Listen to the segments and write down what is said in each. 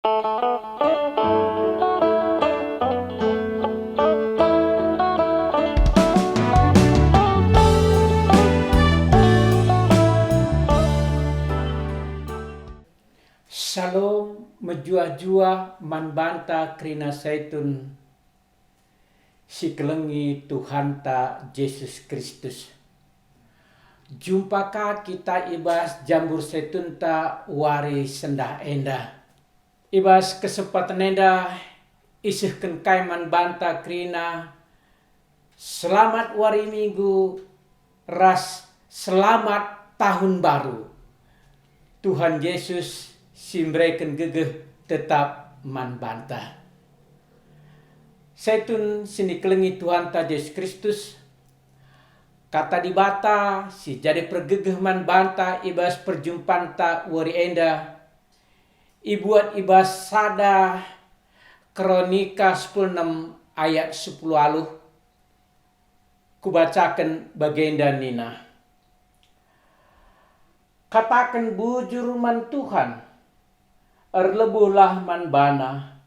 Shalom menjua-jua manbanta krina saitun sikelengi Tuhan ta Yesus Kristus. Jumpaka kita ibas jambur saitun ta wari sendah enda. Ibas kesempatan enda isihken kai manbanta krina selamat wari minggu ras selamat tahun baru. Tuhan Yesus simbreken gegeh tetap manbanta. Saitun sini kelengi Tuhan ta Yesus Kristus. Kata di bata si jadi pergegeh manbanta ibas perjumpaan ta wari enda. Ibuat ibas sada Kronika 16 ayat 10 aluh. Kubacakan bagenda nina. Katakan bujur man Tuhan. Erlebuhlah man bana,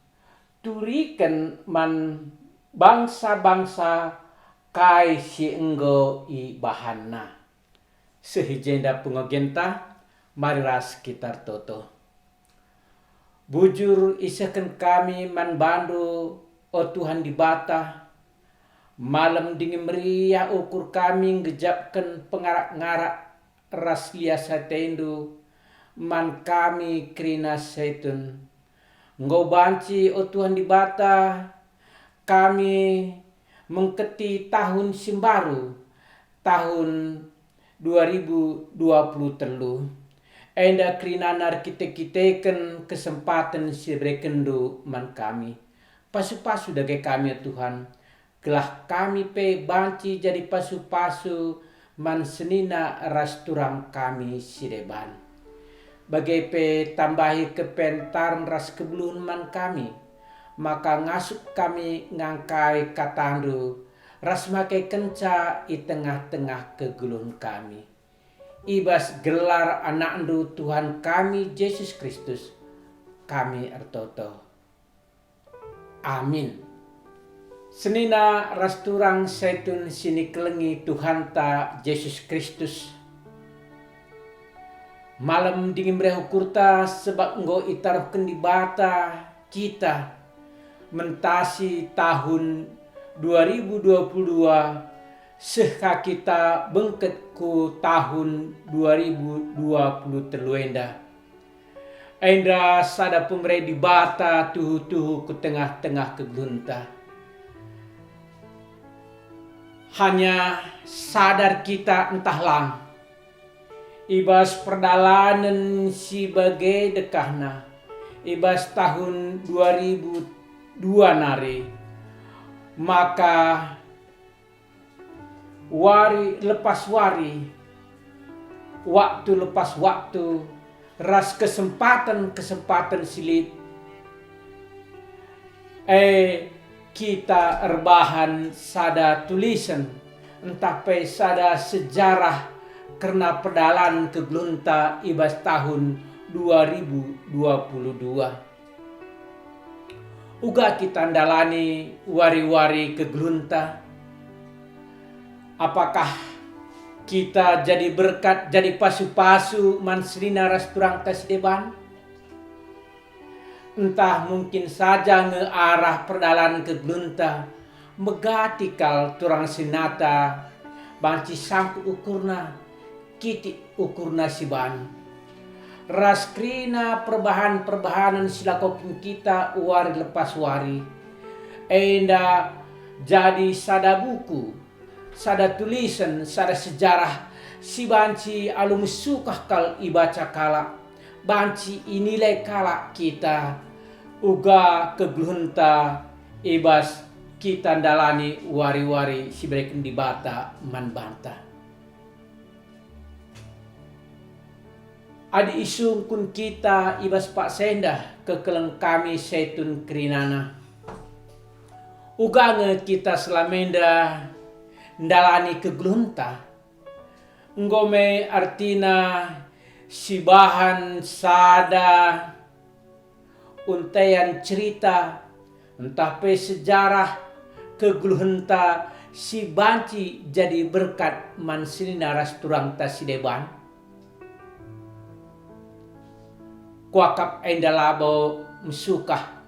turiken man bangsa-bangsa kai si enggo i bahanna. Sehijenda pengogenta, mariras sekitar toto. Bujur isaken kami man bandu, o Tuhan di bata, malam dingin meriah ukur kami ngejapkan pengarak-ngarak ras liasa tendu, man kami krina saitun. Nggo banci o Tuhan di bata kami mengketi tahun simbaru tahun 2023. Enda krina nar kita-kiteken kesempatan sibrekendo man kami. Pasu-pasu dage kami ya Tuhan. Gelah kami pe banci jadi pasu-pasu man senina ras turang kami sireban. Bagai pe tambahi kepentar ras kebelun man kami, maka ngasuk kami ngangkai katandu ras makai kenca i tengah-tengah kegulun kami. Ibas gelar anak ndu Tuhan kami Yesus Kristus kami ertoto. Amin. Senina ras turang saitun sini kelengi Tuhan ta Yesus Kristus. Malam dingin berehukurta sebab engkau itaruhkan di bata kita mentasi tahun 2022 sehka kita bengket ku tahun 2020 terluenda. Enda sada pemere di bata tuhu-tuhu ku tengah-tengah kegelunta. Hanya sadar kita entah lang. Ibas perdalanan si bagai dekahna. Ibas tahun 2002 nari. Maka wari lepas wari. Waktu lepas waktu. Ras kesempatan silit. Kita erbahan sada tulisan. Entah pe sada sejarah. Karena pedalan kegelunta ibas tahun 2022. Uga kita ndalani wari-wari kegelunta. Apakah kita jadi berkat, jadi pasu-pasu mansrina ras turang tes deban? Entah mungkin saja ngearah pedalan kegelunta. Megatikal turang sinata. Banci sangku ukurna. Kiti ukurna siban. Raskrina perbahanan silakokin kita wari lepas wari. Enda jadi sada buku, sada tulisan, sada sejarah. Si banci alum sukah kal ibaca kala. Banci inilai kala kita. Uga kegelunta ibas kita ndalani wari-wari si bereken di bata manbanta. Adi isung kun kita ibas pak sendah kekeleng kami saitun kerinana. Ugange kita selamenda ndalani kegelunta. Ngome artina si bahan sada untayan cerita entah pe sejarah keguluhenta si banci jadi berkat man sinina rasturang ta si deban. Kuakap enda labo mesukah.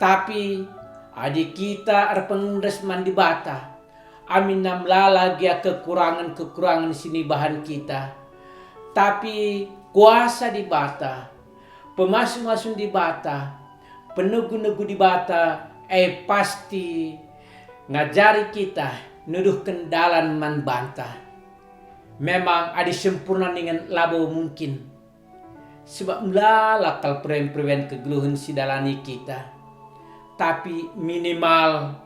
Tapi adik kita arpendes mandi bata. Amin nam lala gia kekurangan sini bahan kita. Tapi kuasa di bata, pemasung-masung di bata, penegu-negu di bata, pasti ngajari kita nuduh kendalan man banta. Memang adi sempurna dengan labo mungkin. Sebab lala kal prewen kegeluhan si dalani kita. Tapi minimal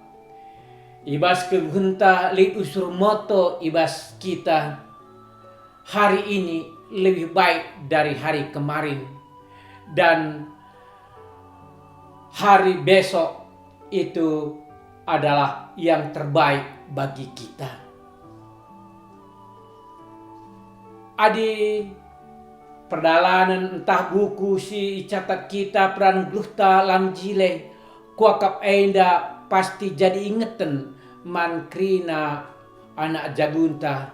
ibas kegunta li usur moto ibas kita hari ini lebih baik dari hari kemarin, dan hari besok itu adalah yang terbaik bagi kita. Adi perdalanan entah buku si catat kita peran gluhta lam jile kuakap enda pasti jadi ingetan man krina anak jabunta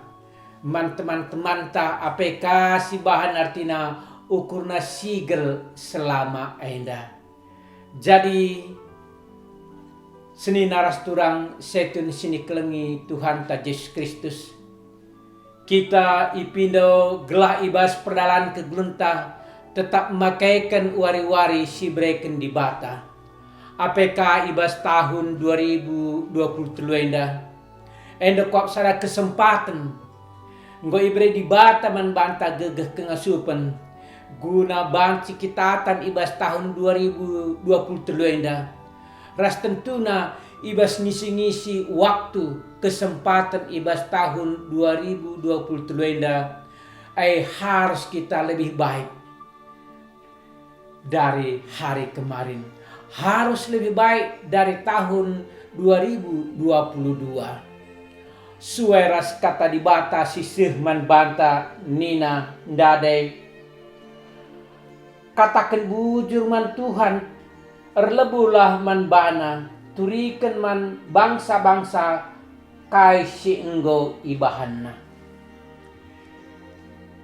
man teman-teman ta apk si bahan artina ukurna sigel selama enda. Jadi seni naras turang setun sini kelengi Tuhan ta Yesus Kristus. Kita ipindo gelah ibas perdalan keglunta tetap makaikan wari-wari si breken di bata. APK ibas tahun 2023 enda kok sada kesempatan nggo ibre di bata man banta gegeh kengasupan guna banci kitatan ibas tahun 2023 ras tentuna ibas ngisi-ngisi waktu kesempatan ibas tahun 2023 harus kita lebih baik dari hari kemarin, harus lebih baik dari tahun 2022. Sueras kata dibatasi sihman banta nina ndadai katakan bujur man Tuhan erlebulah man bana turikan man bangsa-bangsa kai si enggo ibahanna.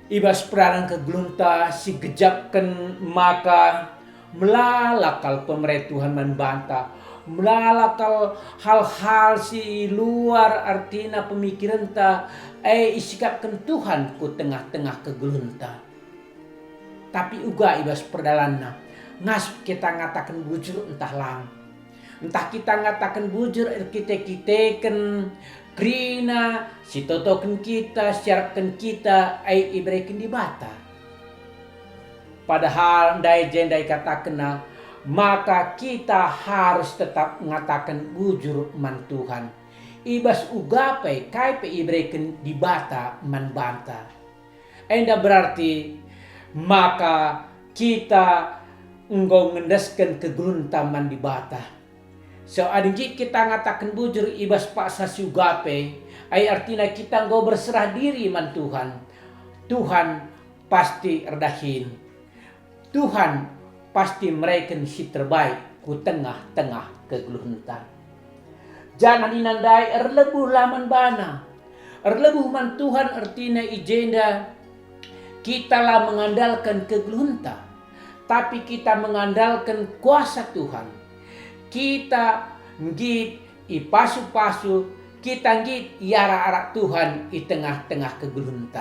Ibas peranan keglunta si gejapkan maka melalakal pemerintah man banta, melalakal hal-hal si luar artina pemikiran ta isikapkan Tuhan ku tengah-tengah keglunta. Tapi uga ibas perdalanna ngas kita ngatakan bujur entah lang. Entah kita ngatakan bujur kita krina si totoken kita syaratkan kita ibreken di bata. Padahal dai jendai katakan maka kita harus tetap mengatakan bujur man Tuhan. Ibas ugapai kai pe ibreken di bata man banta. Enda berarti maka kita engkau ngendaskan kegruntaman di bata. So adinji kita ngatakan bujur ibas paksa sugape artinya kita engkau berserah diri man Tuhan. Tuhan pasti erdahin. Tuhan pasti mereka si terbaik ku tengah-tengah kegeluhan. Jangan inandai erlebuh laman bana. Erlebuh man Tuhan artinya ijenda kita lah mengandalkan kegeluhan, tapi kita mengandalkan kuasa Tuhan. Kita ngit ipasu-pasu, kita ngit iara-ara Tuhan di tengah-tengah kegeluhan.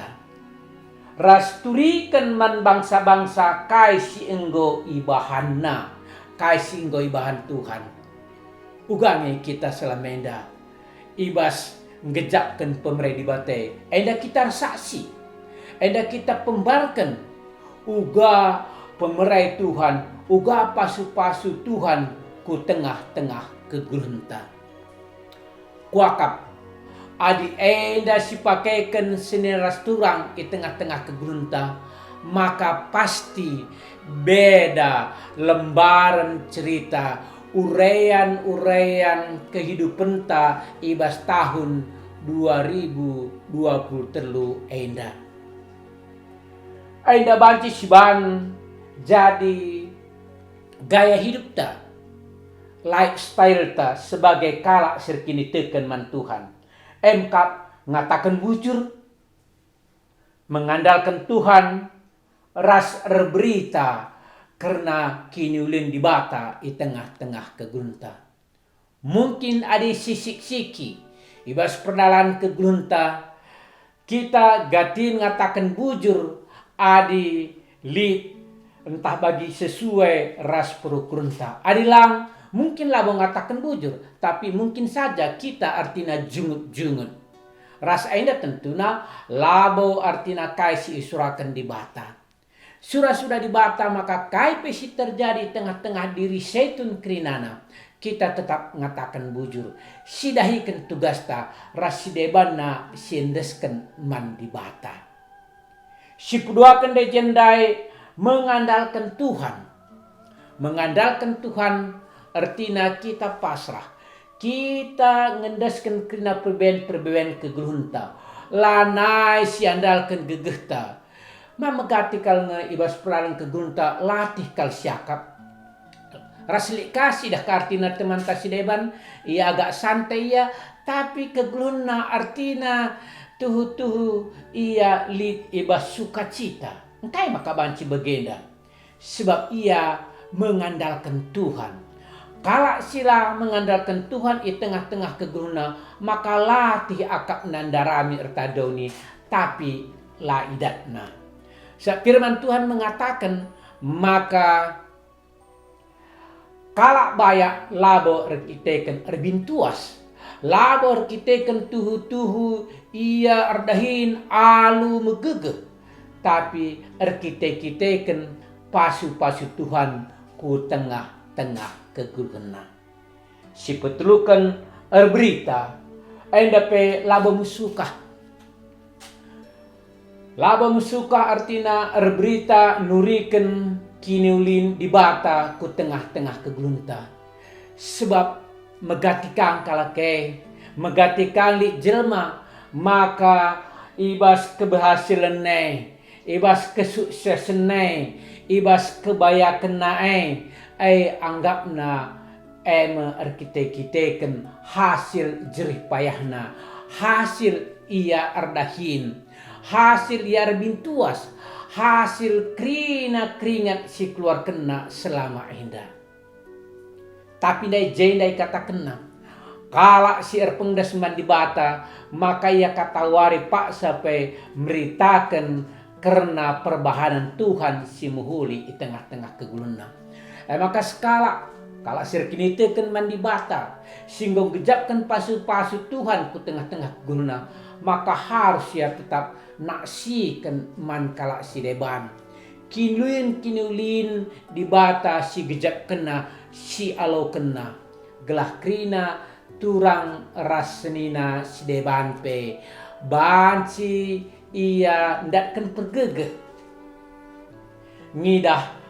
Rasturikan man bangsa-bangsa kai si enggo ibahanna, kai si enggo ibahan Tuhan. Ugangi kita selamenda ibas ngejapkan pemerintah di bate. Enda kita saksi, enda kita pembarkan uga pemerai Tuhan, uga pasu-pasu Tuhan ku tengah-tengah kegelunta. Kuakap adi enda si pakaikan seneras turang di tengah-tengah kegelunta, maka pasti beda lembaran cerita urean kehidupan ta ibas tahun 2023 enda. Enda banci siban jadi gaya hidup ta, lifestyle ta sebagai kalak serkini teken man Tuhan. Emkap ngatakan bujur, mengandalkan Tuhan, ras berita karena kini ulin dibata di tengah-tengah kegunta. Mungkin ada sisik-siki ibas perdalan kegunta, kita gatin ngatakan bujur adi lit entah bagi sesuai ras perukurunta. Adilang mungkin lah mengatakan bujur, tapi mungkin saja kita artinya jungut-jungut. Ras enda tentuna labo artina kai si isurakan di bata. Sudah di bata maka kai pesi terjadi tengah-tengah diri setun krinana. Kita tetap ngatakan bujur. Sidahikan tugas ta ras sidebana siendeskan man di bata. Sipuduakan dejendai mengandalkan Tuhan. Mengandalkan Tuhan artinya kita pasrah. Kita ngendaskan kena perbean kegelunta. Lanai si andalkan gegehta. Mamegati kal ibas peralan kegelunta latih kal siakap. Raslik kasih dah kartina teman tasideban. Ia agak santai ya. Tapi kegeluna artina tuhu ia lid ibas sukacita. Engkai maka banci begenda. Sebab ia mengandalkan Tuhan. Kalau sila mengandalkan Tuhan di tengah-tengah kegeluna, maka latih akak nandarami ertadoni, tapi la idatna. Firman Tuhan mengatakan, maka kalak bayak labo erkiteken erbintuas, labo erkiteken tuhu ia erdahin alu megege, tapi erkiteken pasu-pasu Tuhan ku tengah-tengah kegulgena. Si petulukan berita endape laba musukah. Laba musukah artina berita nuriken kiniulin di bata ku tengah-tengah kegulunta. Sebab megatikang kalake, megatikang li jelma, maka ibas keberhasilan ibas kesuksesan ibas kebayakan anggapna erkiteken hasil jerih payahna, hasil ia erdahin, hasil ia erbintuas, hasil keringat si keluar kena selama indah. Tapi dai jendai kata kena, kalau si erpengdas mandi bata, maka ia kata wari pak sampai meritakan karena perbahanan Tuhan si muhuli di tengah-tengah keguluna. Maka skala kalau sirkini teken mandi bata sehingga gejapkan pasu-pasu Tuhan ku tengah-tengah guna, maka harus ya tetap naksikan man kalak si deban kinulin di bata si gejap kena si alo kena gelah krina turang rasenina si deban pe banci ia ndatkan pergegeh ngidah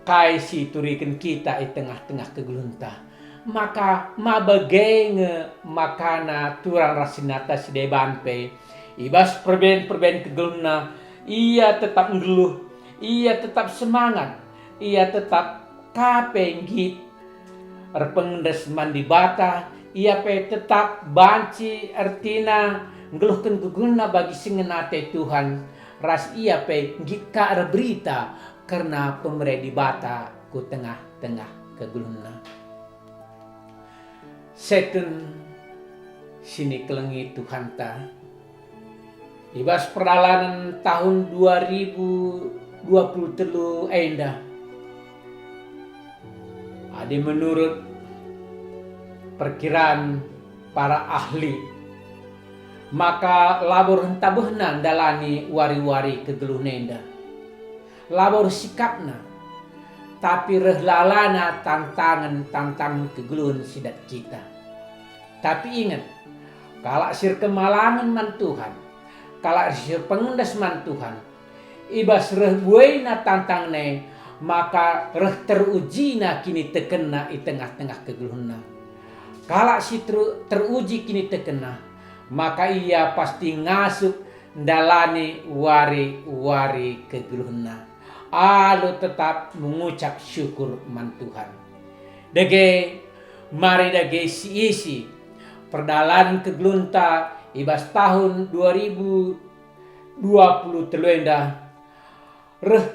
kai si turikan kita di tengah-tengah kegulunta. Maka mabagenge makana turang rasinata si deban pe. Ibas perben keguluna, ia tetap ngeluh, ia tetap semangat, ia tetap kapenggit. Erpengdes mandi bata, ia pe tetap banci artina ngeluhkan keguluna bagi singenate Tuhan. Ras ia pe ngika berita karena pemerintah di bata ku tengah-tengah keguluna. Setun sini kelengi Tuhan ta. Ibas perjalanan tahun 2023 endah. Adi menurut perkiraan para ahli, maka labor hentabehna dalani wari-wari kegelunenda. Labor sikapna, tapi rehlalana tantangan kegelun sidat kita. Tapi ingat, kalau sir kemalangan man Tuhan, kalau sir pengendas man Tuhan, ibas reh buena tantangne, maka reh terujina kini tekena di tengah-tengah kegelunna. Kalau si teruji kini tekena, maka ia pasti ngasuk dalani wari-wari kegelunna. Alu tetap mengucap syukur man Tuhan. Dage mari dage si isi perdalan keglunta ibas tahun 2020 telenda reh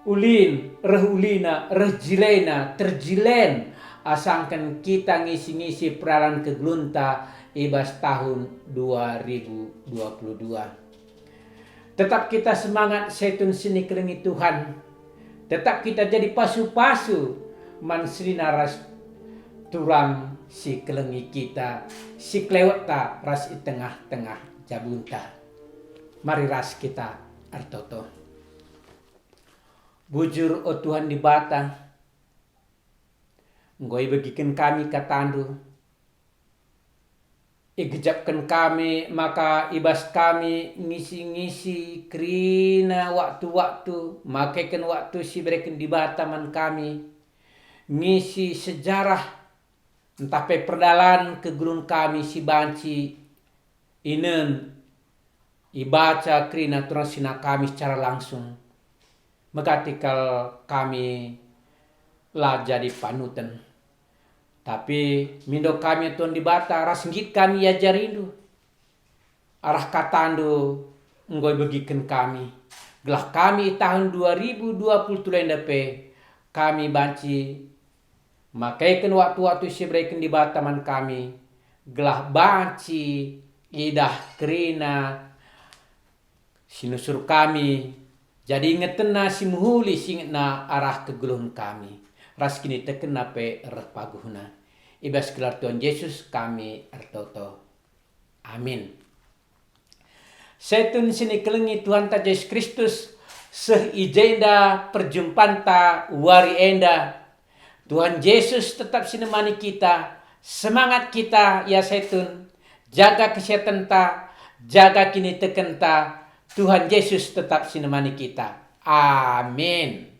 ulina reh jilena terjilen asangkan kita ngisi-ngisi perdalan keglunta ibas tahun 2022. Tetap kita semangat setun sini kelengi Tuhan. Tetap kita jadi pasu-pasu man srina ras turang si kelengi kita. Si klewet ta ras i tengah-tengah jabunta. Mari ras kita artoto. Bujur o Tuhan di bata. Ngoi bagikan kami katandu. Igejapkan kami maka ibas kami ngisi-ngisi kerina waktu-waktu makaikan waktu si berikan di bataman kami ngisi sejarah entah pe perdalan ke gunung kami si banci inen ibaca kerina turasina kami secara langsung megatikal kami lah jadi panutan. Tapi mindo kami tuan di bata rasinggit kami ya jarindu. Arah katandu ngoi bagikan kami. Gelah kami tahun 2020 tulenda pe kami banci makaikan waktu-waktu si berikan di bataman kami. Gelah banci idah kerina sinusur kami. Jadi ingetena si muhuli singitna arah kegulun kami. Ras kini tekena pe repaguhna. Ibas kelar Tuhan Yesus kami artoto. Amin. Setun sini kelengi Tuhan ta Yesus Kristus sehijenda perjumpaan ta wari enda. Tuhan Yesus tetap sinemani kita. Semangat kita ya setun. Jaga kesehatan ta. Jaga kini teken ta. Tuhan Yesus tetap sinemani kita. Amin.